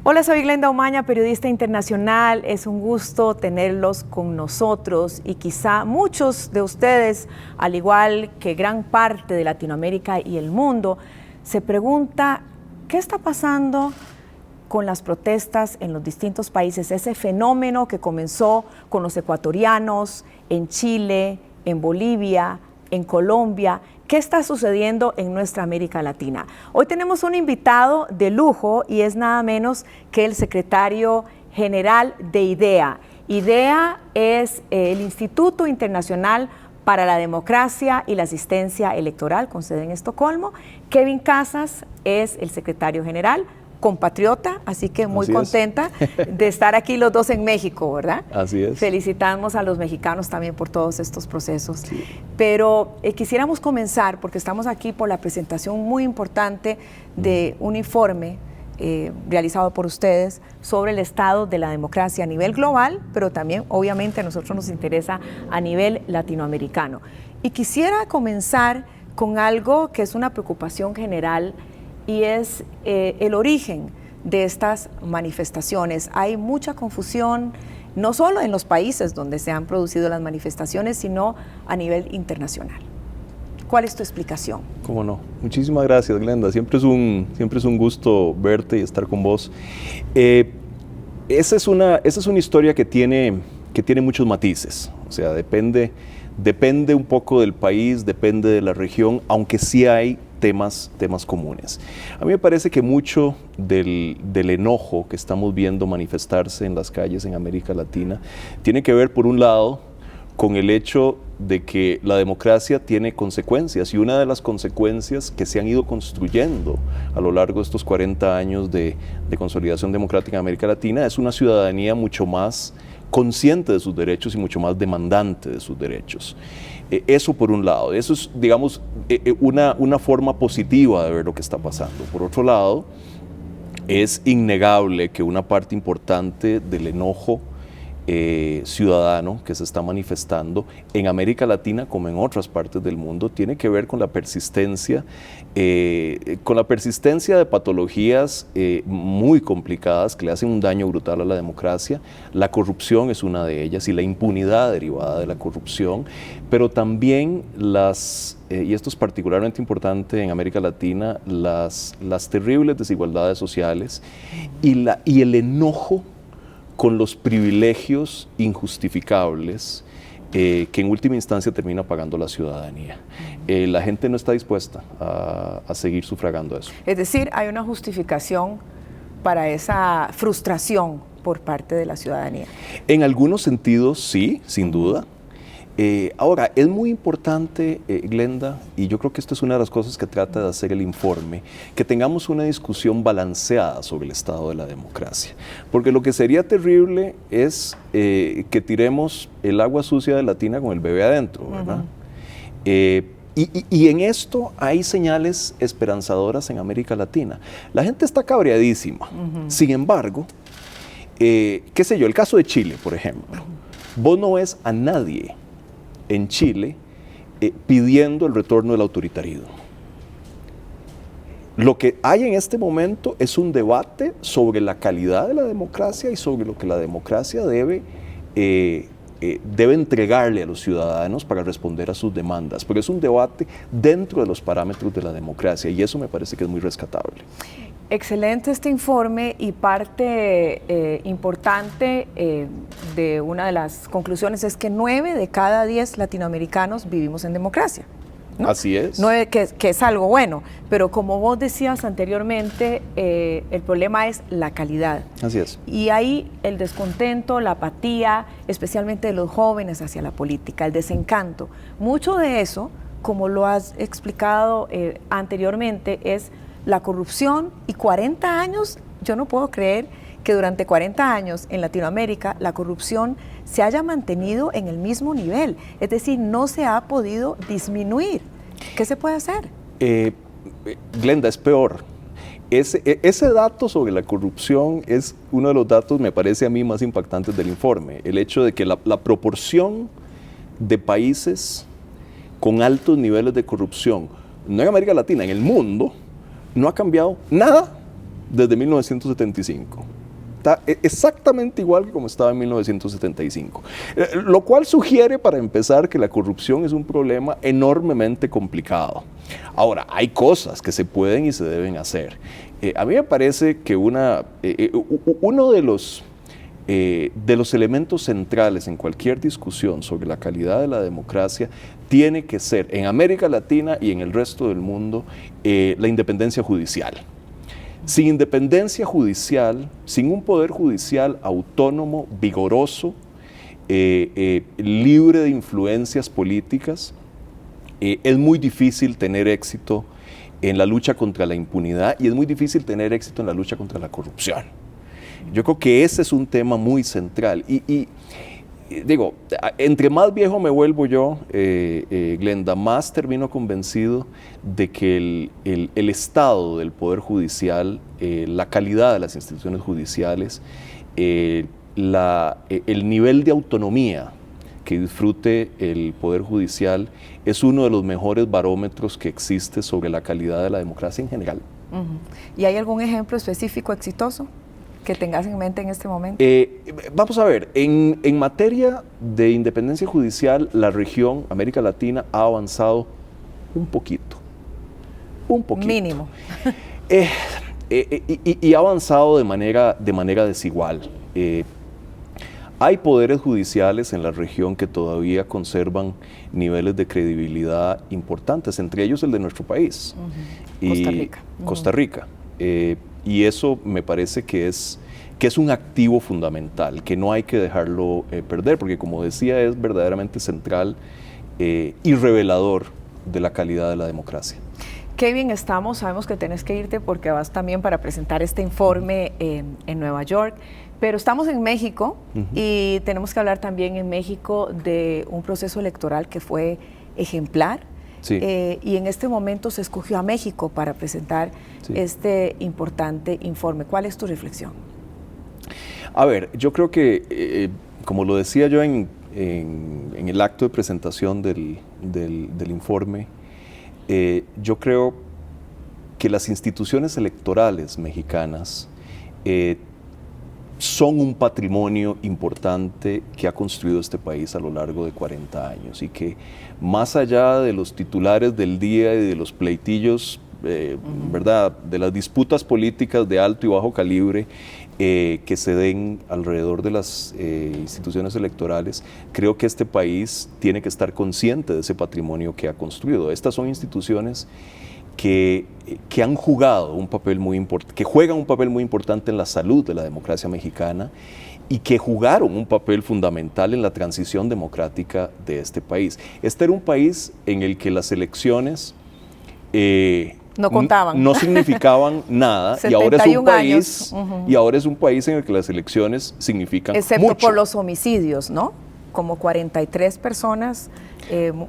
Hola, soy Glenda Omaña, periodista internacional. Es un gusto tenerlos con nosotros y quizá muchos de ustedes, al igual que gran parte de Latinoamérica y el mundo, se pregunta qué está pasando con las protestas en los distintos países, ese fenómeno que comenzó con los ecuatorianos, en Chile, en Bolivia, en Colombia. ¿Qué está sucediendo en nuestra América Latina? Hoy tenemos un invitado de lujo y es nada menos que el secretario general de IDEA. IDEA es el Instituto Internacional para la Democracia y la Asistencia Electoral, con sede en Estocolmo. Kevin Casas es el secretario general, compatriota, así que muy contenta de estar aquí los dos en México, ¿verdad? Así es. Felicitamos a los mexicanos también por todos estos procesos. Sí. Pero quisiéramos comenzar, porque estamos aquí por la presentación muy importante de un informe realizado por ustedes sobre el estado de la democracia a nivel global, pero también obviamente a nosotros nos interesa a nivel latinoamericano. Y quisiera comenzar con algo que es una preocupación general, y es el origen de estas manifestaciones. Hay mucha confusión, no solo en los países donde se han producido las manifestaciones, sino a nivel internacional. ¿Cuál es tu explicación? Cómo no. Muchísimas gracias, Glenda. Siempre es un gusto verte y estar con vos. Esa es una historia que tiene muchos matices. O sea, depende un poco del país, depende de la región, aunque sí hay temas comunes. A mí me parece que mucho del enojo que estamos viendo manifestarse en las calles en América Latina tiene que ver, por un lado, con el hecho de que la democracia tiene consecuencias, y una de las consecuencias que se han ido construyendo a lo largo de estos 40 años de consolidación democrática en América Latina es una ciudadanía mucho más consciente de sus derechos y mucho más demandante de sus derechos. Eso por un lado, eso es, digamos, una forma positiva de ver lo que está pasando. Por otro lado, es innegable que una parte importante del enojo ciudadano que se está manifestando en América Latina, como en otras partes del mundo, tiene que ver con la persistencia de patologías muy complicadas que le hacen un daño brutal a la democracia. La corrupción es una de ellas, y la impunidad derivada de la corrupción, pero también y esto es particularmente importante en América Latina, las terribles desigualdades sociales y el enojo con los privilegios injustificables que en última instancia termina pagando la ciudadanía. La gente no está dispuesta a seguir sufragando eso. Es decir, hay una justificación para esa frustración por parte de la ciudadanía. En algunos sentidos sí, sin duda. Ahora, es muy importante, Glenda, y yo creo que esto es una de las cosas que trata de hacer el informe, que tengamos una discusión balanceada sobre el estado de la democracia. Porque lo que sería terrible es que tiremos el agua sucia de la tina con el bebé adentro, ¿verdad? Y en esto hay señales esperanzadoras en América Latina. La gente está cabreadísima. Sin embargo, qué sé yo, el caso de Chile, por ejemplo. Vos no ves a nadie en Chile pidiendo el retorno del autoritarismo. Lo que hay en este momento es un debate sobre la calidad de la democracia y sobre lo que la democracia debe entregarle a los ciudadanos para responder a sus demandas, pero es un debate dentro de los parámetros de la democracia, y eso me parece que es muy rescatable. Excelente este informe, y parte importante de una de las conclusiones es que 9 de cada 10 latinoamericanos vivimos en democracia, ¿no? Así es. 9, que es algo bueno, pero como vos decías anteriormente, el problema es la calidad. Así es. Y ahí el descontento, la apatía, especialmente de los jóvenes hacia la política, el desencanto. Mucho de eso, como lo has explicado anteriormente, es la corrupción, y 40 años, yo no puedo creer que durante 40 años en Latinoamérica la corrupción se haya mantenido en el mismo nivel, es decir, no se ha podido disminuir. ¿Qué se puede hacer? Glenda, es peor. Ese dato sobre la corrupción es uno de los datos, me parece a mí, más impactantes del informe. El hecho de que la proporción de países con altos niveles de corrupción, no en América Latina, en el mundo, no ha cambiado nada desde 1975. está exactamente igual que como estaba en 1975. Lo cual sugiere, para empezar, que la corrupción es un problema enormemente complicado. Ahora, hay cosas que se pueden y se deben hacer. A mí me parece que uno de los elementos centrales en cualquier discusión sobre la calidad de la democracia tiene que ser, en América Latina y en el resto del mundo, la independencia judicial. Sin independencia judicial, sin un poder judicial autónomo, vigoroso, libre de influencias políticas, es muy difícil tener éxito en la lucha contra la impunidad y es muy difícil tener éxito en la lucha contra la corrupción. Yo creo que ese es un tema muy central. Y digo, entre más viejo me vuelvo yo, Glenda, más termino convencido de que el estado del Poder Judicial, la calidad de las instituciones judiciales, el nivel de autonomía que disfrute el Poder Judicial es uno de los mejores barómetros que existe sobre la calidad de la democracia en general. ¿Y hay algún ejemplo específico exitoso que tengas en mente en este momento? Vamos a ver, en materia de independencia judicial, la región, América Latina, ha avanzado un poquito. Mínimo. Y ha avanzado de manera desigual. Hay poderes judiciales en la región que todavía conservan niveles de credibilidad importantes, entre ellos el de nuestro país. Costa Rica. Costa Rica. Y eso me parece que es un activo fundamental, que no hay que dejarlo perder, porque como decía, es verdaderamente central y revelador de la calidad de la democracia. Qué bien estamos, sabemos que tenés que irte porque vas también para presentar este informe en Nueva York, pero estamos en México y tenemos que hablar también en México de un proceso electoral que fue ejemplar. Sí. Y en este momento se escogió a México para presentar este importante informe. ¿Cuál es tu reflexión? A ver, yo creo que, como lo decía yo en el acto de presentación del informe, yo creo que las instituciones electorales mexicanas son un patrimonio importante que ha construido este país a lo largo de 40 años y que más allá de los titulares del día y de los pleitillos, ¿verdad?, de las disputas políticas de alto y bajo calibre que se den alrededor de las instituciones electorales, creo que este país tiene que estar consciente de ese patrimonio que ha construido. Estas son instituciones que han jugado un papel muy importante, que juegan un papel muy importante en la salud de la democracia mexicana y que jugaron un papel fundamental en la transición democrática de este país. Este era un país en el que las elecciones no contaban, no significaban nada y ahora es un país en el que las elecciones significan excepto mucho. por los homicidios, ¿no? Como 43 personas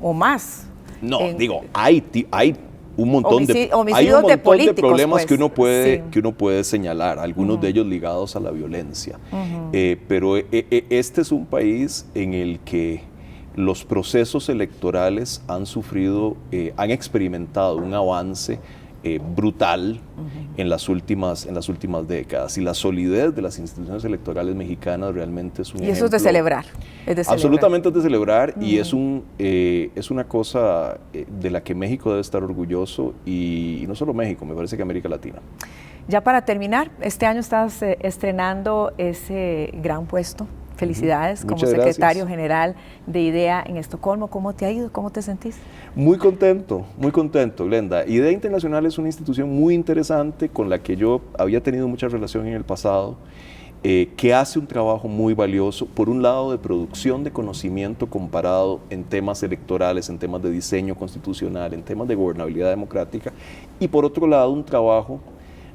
o más. No, digo, hay un montón de políticos, problemas pues, que uno puede señalar, algunos de ellos ligados a la violencia. Pero este es un país en el que los procesos electorales han experimentado un avance brutal en las últimas décadas, y la solidez de las instituciones electorales mexicanas realmente es un ejemplo. Y eso es de celebrar. Absolutamente es de celebrar, y es una cosa de la que México debe estar orgulloso, y no solo México, me parece que América Latina. Ya para terminar, este año estás estrenando ese gran puesto. Felicidades como secretario general de IDEA en Estocolmo. ¿Cómo te ha ido? ¿Cómo te sentís? Muy contento, Glenda. IDEA Internacional es una institución muy interesante con la que yo había tenido mucha relación en el pasado, que hace un trabajo muy valioso, por un lado de producción de conocimiento comparado en temas electorales, en temas de diseño constitucional, en temas de gobernabilidad democrática, y por otro lado un trabajo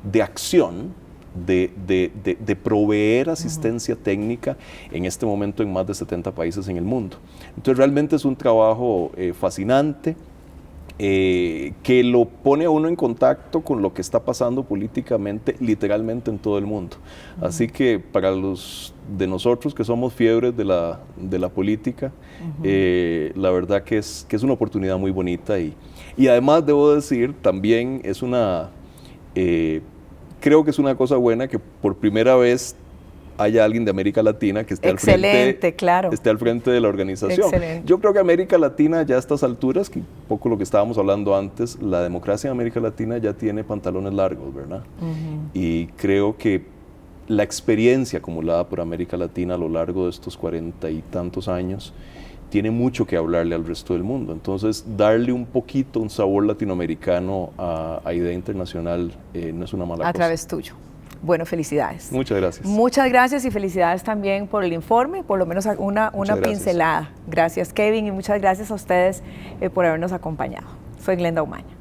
de acción, de proveer asistencia técnica en este momento en más de 70 países en el mundo. Entonces realmente es un trabajo fascinante, que lo pone a uno en contacto con lo que está pasando políticamente, literalmente en todo el mundo. Así que para los de nosotros que somos fiebres de la política, la verdad que es una oportunidad muy bonita, y además debo decir, también es creo que es una cosa buena que por primera vez haya alguien de América Latina que esté claro. esté al frente de la organización. Excelente. Yo creo que América Latina ya a estas alturas, que un poco lo que estábamos hablando antes, la democracia en América Latina ya tiene pantalones largos, ¿verdad? Y creo que la experiencia acumulada por América Latina a lo largo de estos 40 y tantos años tiene mucho que hablarle al resto del mundo. Entonces, darle un poquito, un sabor latinoamericano a Idea Internacional no es una mala cosa. A través tuyo. Bueno, felicidades. Muchas gracias. Muchas gracias y felicidades también por el informe, por lo menos una pincelada. Gracias, Kevin, y muchas gracias a ustedes por habernos acompañado. Soy Glenda Umaña.